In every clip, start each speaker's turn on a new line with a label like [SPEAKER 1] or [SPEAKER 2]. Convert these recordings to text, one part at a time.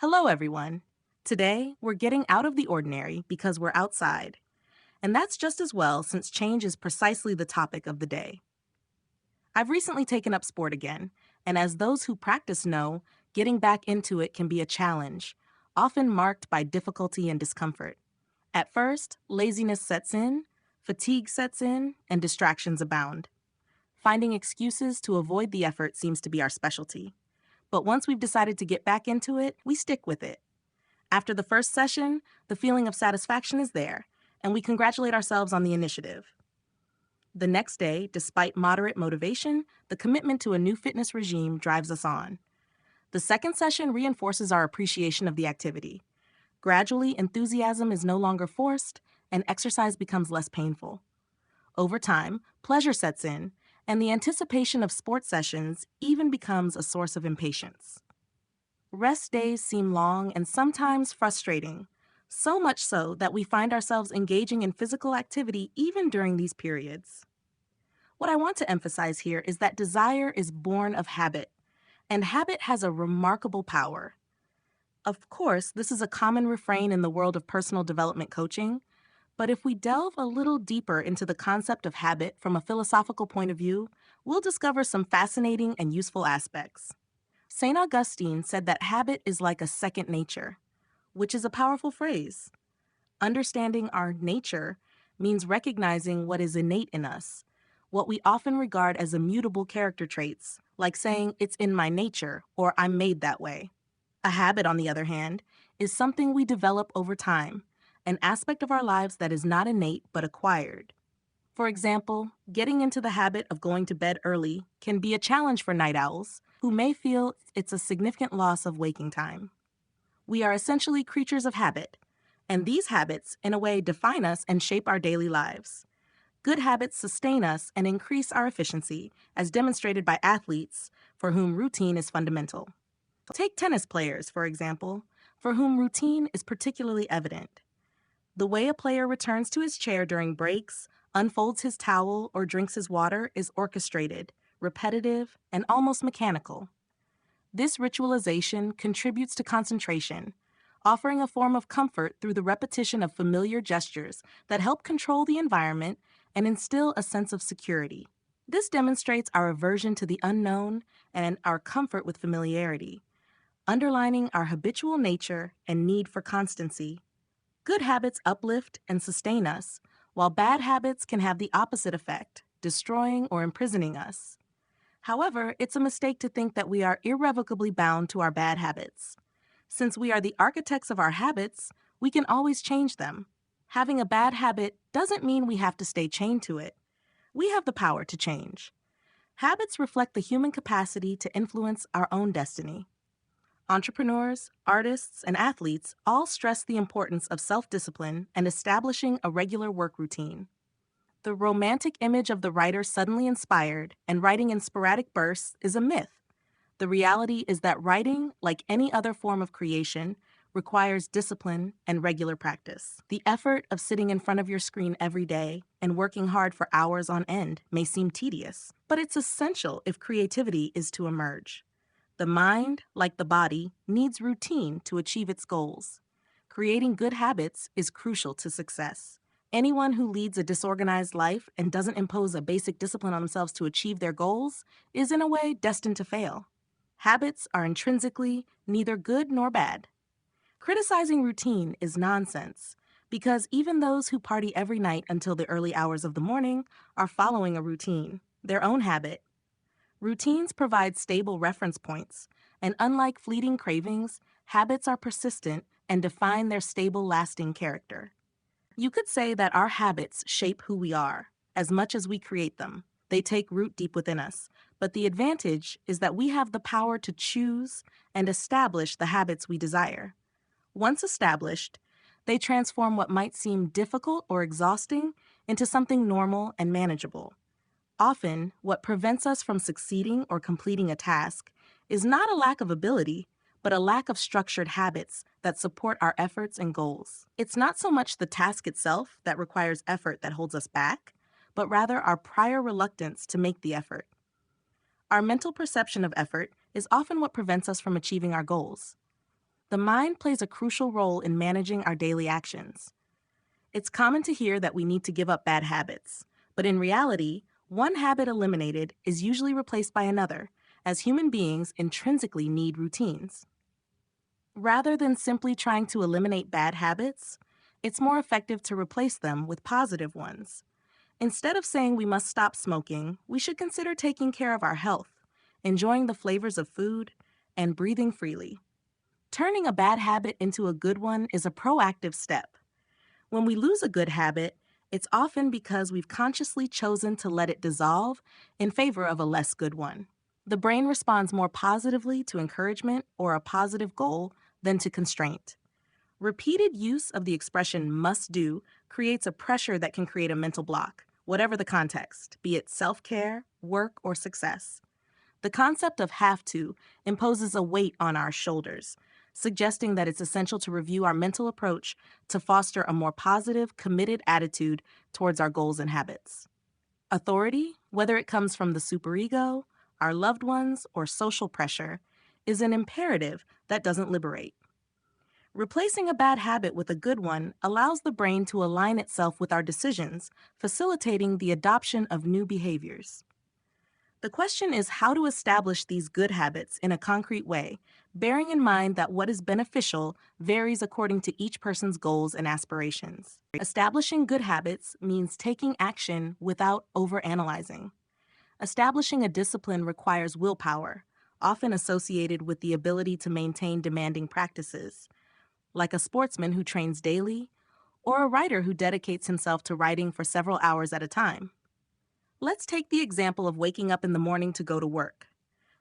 [SPEAKER 1] Hello, everyone. Today, we're getting out of the ordinary because we're outside. And that's just as well since change is precisely the topic of the day. I've recently taken up sport again, and as those who practice know, getting back into it can be a challenge, often marked by difficulty and discomfort. At first, laziness sets in, fatigue sets in, and distractions abound. Finding excuses to avoid the effort seems to be our specialty. But once we've decided to get back into it, we stick with it. After the first session, the feeling of satisfaction is there, and we congratulate ourselves on the initiative. The next day, despite moderate motivation, the commitment to a new fitness regime drives us on. The second session reinforces our appreciation of the activity. Gradually, enthusiasm is no longer forced, and exercise becomes less painful. Over time, pleasure sets in, and the anticipation of sports sessions even becomes a source of impatience. Rest days seem long and sometimes frustrating, so much so that we find ourselves engaging in physical activity even during these periods. What I want to emphasize here is that desire is born of habit, and habit has a remarkable power. Of course, this is a common refrain in the world of personal development coaching, but if we delve a little deeper into the concept of habit from a philosophical point of view, we'll discover some fascinating and useful aspects. St. Augustine said that habit is like a second nature, which is a powerful phrase. Understanding our nature means recognizing what is innate in us, what we often regard as immutable character traits, like saying it's in my nature or I'm made that way. A habit, on the other hand, is something we develop over time, an aspect of our lives that is not innate but acquired. For example, getting into the habit of going to bed early can be a challenge for night owls who may feel it's a significant loss of waking time. We are essentially creatures of habit, and these habits, in a way, define us and shape our daily lives. Good habits sustain us and increase our efficiency, as demonstrated by athletes for whom routine is fundamental. Take tennis players, for example, for whom routine is particularly evident. The way a player returns to his chair during breaks, unfolds his towel, or drinks his water is orchestrated, repetitive, and almost mechanical. This ritualization contributes to concentration, offering a form of comfort through the repetition of familiar gestures that help control the environment and instill a sense of security. This demonstrates our aversion to the unknown and our comfort with familiarity, underlining our habitual nature and need for constancy. Good habits uplift and sustain us, while bad habits can have the opposite effect, destroying or imprisoning us. However, it's a mistake to think that we are irrevocably bound to our bad habits. Since we are the architects of our habits, we can always change them. Having a bad habit doesn't mean we have to stay chained to it. We have the power to change. Habits reflect the human capacity to influence our own destiny. Entrepreneurs, artists, and athletes all stress the importance of self-discipline and establishing a regular work routine. The romantic image of the writer suddenly inspired and writing in sporadic bursts is a myth. The reality is that writing, like any other form of creation, requires discipline and regular practice. The effort of sitting in front of your screen every day and working hard for hours on end may seem tedious, but it's essential if creativity is to emerge. The mind, like the body, needs routine to achieve its goals. Creating good habits is crucial to success. Anyone who leads a disorganized life and doesn't impose a basic discipline on themselves to achieve their goals is, in a way, destined to fail. Habits are intrinsically neither good nor bad. Criticizing routine is nonsense, because even those who party every night until the early hours of the morning are following a routine, their own habit. Routines provide stable reference points, and unlike fleeting cravings, habits are persistent and define their stable, lasting character. You could say that our habits shape who we are, as much as we create them. They take root deep within us, but the advantage is that we have the power to choose and establish the habits we desire. Once established, they transform what might seem difficult or exhausting into something normal and manageable. Often, what prevents us from succeeding or completing a task is not a lack of ability, but a lack of structured habits that support our efforts and goals. It's not so much the task itself that requires effort that holds us back, but rather our prior reluctance to make the effort. Our mental perception of effort is often what prevents us from achieving our goals. The mind plays a crucial role in managing our daily actions. It's common to hear that we need to give up bad habits, but in reality, one habit eliminated is usually replaced by another, as human beings intrinsically need routines. Rather than simply trying to eliminate bad habits, it's more effective to replace them with positive ones. Instead of saying we must stop smoking, we should consider taking care of our health, enjoying the flavors of food, and breathing freely. Turning a bad habit into a good one is a proactive step. When we lose a good habit, it's often because we've consciously chosen to let it dissolve in favor of a less good one. The brain responds more positively to encouragement or a positive goal than to constraint. Repeated use of the expression must do creates a pressure that can create a mental block, whatever the context, be it self-care, work, or success. The concept of have to imposes a weight on our shoulders, suggesting that it's essential to review our mental approach to foster a more positive, committed attitude towards our goals and habits. Authority, whether it comes from the superego, our loved ones, or social pressure, is an imperative that doesn't liberate. Replacing a bad habit with a good one allows the brain to align itself with our decisions, facilitating the adoption of new behaviors. The question is how to establish these good habits in a concrete way, bearing in mind that what is beneficial varies according to each person's goals and aspirations. Establishing good habits means taking action without overanalyzing. Establishing a discipline requires willpower, often associated with the ability to maintain demanding practices, like a sportsman who trains daily, or a writer who dedicates himself to writing for several hours at a time. Let's take the example of waking up in the morning to go to work.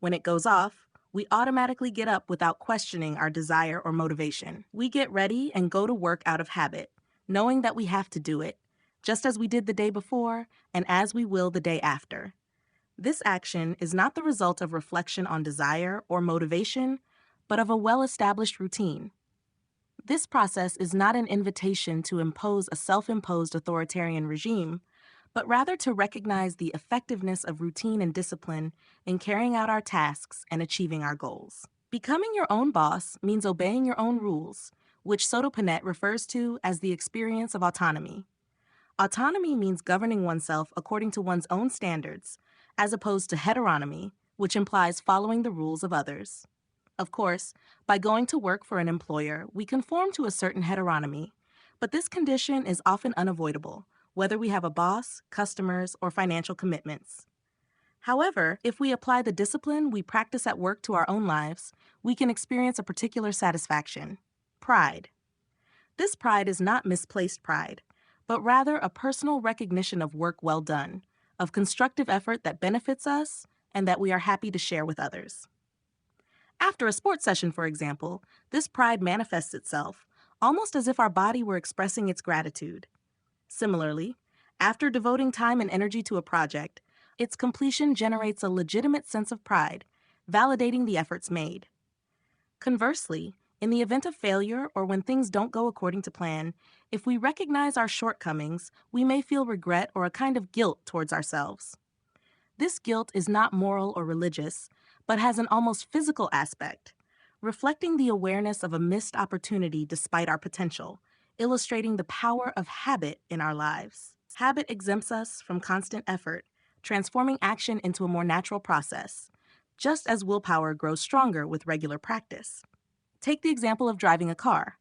[SPEAKER 1] When it goes off, we automatically get up without questioning our desire or motivation. We get ready and go to work out of habit, knowing that we have to do it, just as we did the day before and as we will the day after. This action is not the result of reflection on desire or motivation, but of a well-established routine. This process is not an invitation to impose a self-imposed authoritarian regime, but rather to recognize the effectiveness of routine and discipline in carrying out our tasks and achieving our goals. Becoming your own boss means obeying your own rules, which Soto Panett refers to as the experience of autonomy. Autonomy means governing oneself according to one's own standards, as opposed to heteronomy, which implies following the rules of others. Of course, by going to work for an employer, we conform to a certain heteronomy, but this condition is often unavoidable, whether we have a boss, customers, or financial commitments. However, if we apply the discipline we practice at work to our own lives, we can experience a particular satisfaction: pride. This pride is not misplaced pride, but rather a personal recognition of work well done, of constructive effort that benefits us and that we are happy to share with others. After a sports session, for example, this pride manifests itself, almost as if our body were expressing its gratitude. Similarly, after devoting time and energy to a project, its completion generates a legitimate sense of pride, validating the efforts made. Conversely, in the event of failure or when things don't go according to plan, if we recognize our shortcomings, we may feel regret or a kind of guilt towards ourselves. This guilt is not moral or religious, but has an almost physical aspect, reflecting the awareness of a missed opportunity despite our potential, illustrating the power of habit in our lives. Habit exempts us from constant effort, transforming action into a more natural process, just as willpower grows stronger with regular practice. Take the example of driving a car.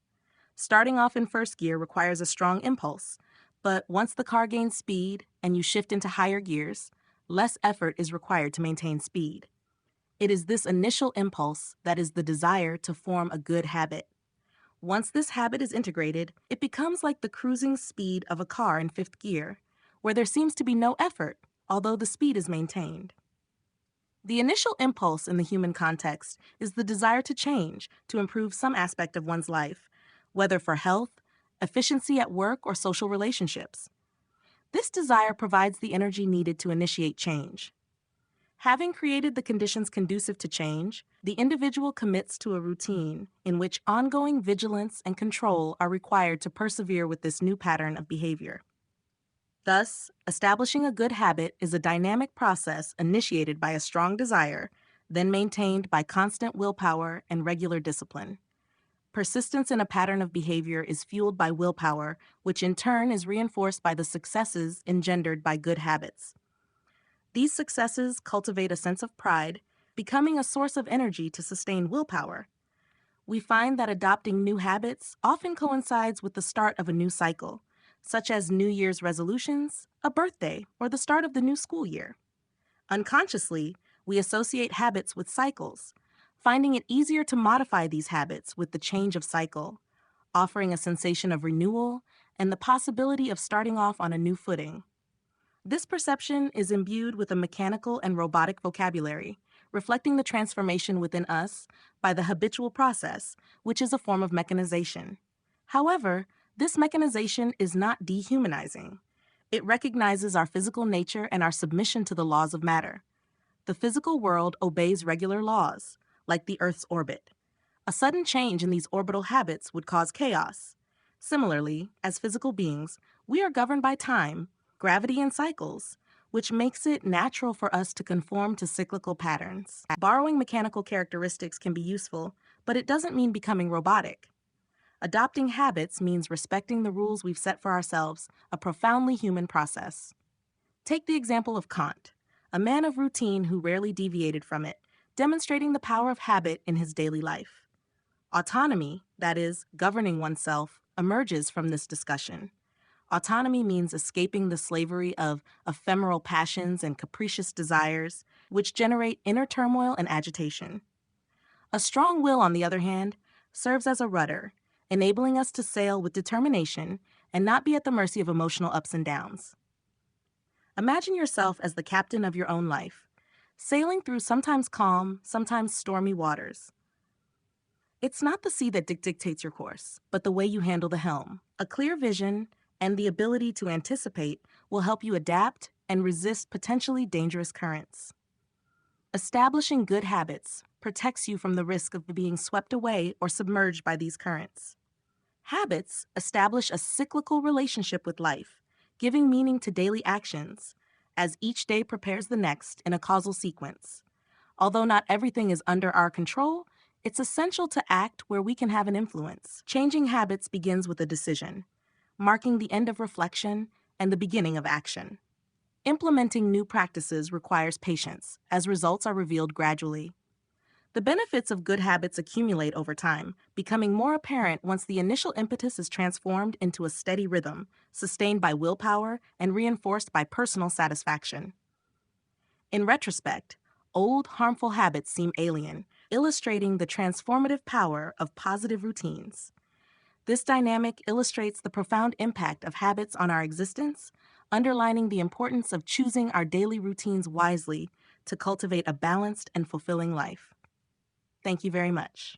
[SPEAKER 1] Starting off in first gear requires a strong impulse, but once the car gains speed and you shift into higher gears, less effort is required to maintain speed. It is this initial impulse that is the desire to form a good habit. Once this habit is integrated, it becomes like the cruising speed of a car in fifth gear, where there seems to be no effort, although the speed is maintained. The initial impulse in the human context is the desire to change, to improve some aspect of one's life, whether for health, efficiency at work, or social relationships. This desire provides the energy needed to initiate change. Having created the conditions conducive to change, the individual commits to a routine in which ongoing vigilance and control are required to persevere with this new pattern of behavior. Thus, establishing a good habit is a dynamic process initiated by a strong desire, then maintained by constant willpower and regular discipline. Persistence in a pattern of behavior is fueled by willpower, which in turn is reinforced by the successes engendered by good habits. These successes cultivate a sense of pride, becoming a source of energy to sustain willpower. We find that adopting new habits often coincides with the start of a new cycle, such as New Year's resolutions, a birthday, or the start of the new school year. Unconsciously, we associate habits with cycles, finding it easier to modify these habits with the change of cycle, offering a sensation of renewal and the possibility of starting off on a new footing. This perception is imbued with a mechanical and robotic vocabulary, reflecting the transformation within us by the habitual process, which is a form of mechanization. However, this mechanization is not dehumanizing. It recognizes our physical nature and our submission to the laws of matter. The physical world obeys regular laws, like the Earth's orbit. A sudden change in these orbital habits would cause chaos. Similarly, as physical beings, we are governed by time, gravity, and cycles, which makes it natural for us to conform to cyclical patterns. Borrowing mechanical characteristics can be useful, but it doesn't mean becoming robotic. Adopting habits means respecting the rules we've set for ourselves, a profoundly human process. Take the example of Kant, a man of routine who rarely deviated from it, demonstrating the power of habit in his daily life. Autonomy, that is, governing oneself, emerges from this discussion. Autonomy means escaping the slavery of ephemeral passions and capricious desires, which generate inner turmoil and agitation. A strong will, on the other hand, serves as a rudder, enabling us to sail with determination and not be at the mercy of emotional ups and downs. Imagine yourself as the captain of your own life, sailing through sometimes calm, sometimes stormy waters. It's not the sea that dictates your course, but the way you handle the helm. A clear vision and the ability to anticipate will help you adapt and resist potentially dangerous currents. Establishing good habits protects you from the risk of being swept away or submerged by these currents. Habits establish a cyclical relationship with life, giving meaning to daily actions, as each day prepares the next in a causal sequence. Although not everything is under our control, it's essential to act where we can have an influence. Changing habits begins with a decision, marking the end of reflection and the beginning of action. Implementing new practices requires patience, as results are revealed gradually. The benefits of good habits accumulate over time, becoming more apparent once the initial impetus is transformed into a steady rhythm, sustained by willpower and reinforced by personal satisfaction. In retrospect, old, harmful habits seem alien, illustrating the transformative power of positive routines. This dynamic illustrates the profound impact of habits on our existence, underlining the importance of choosing our daily routines wisely to cultivate a balanced and fulfilling life. Thank you very much.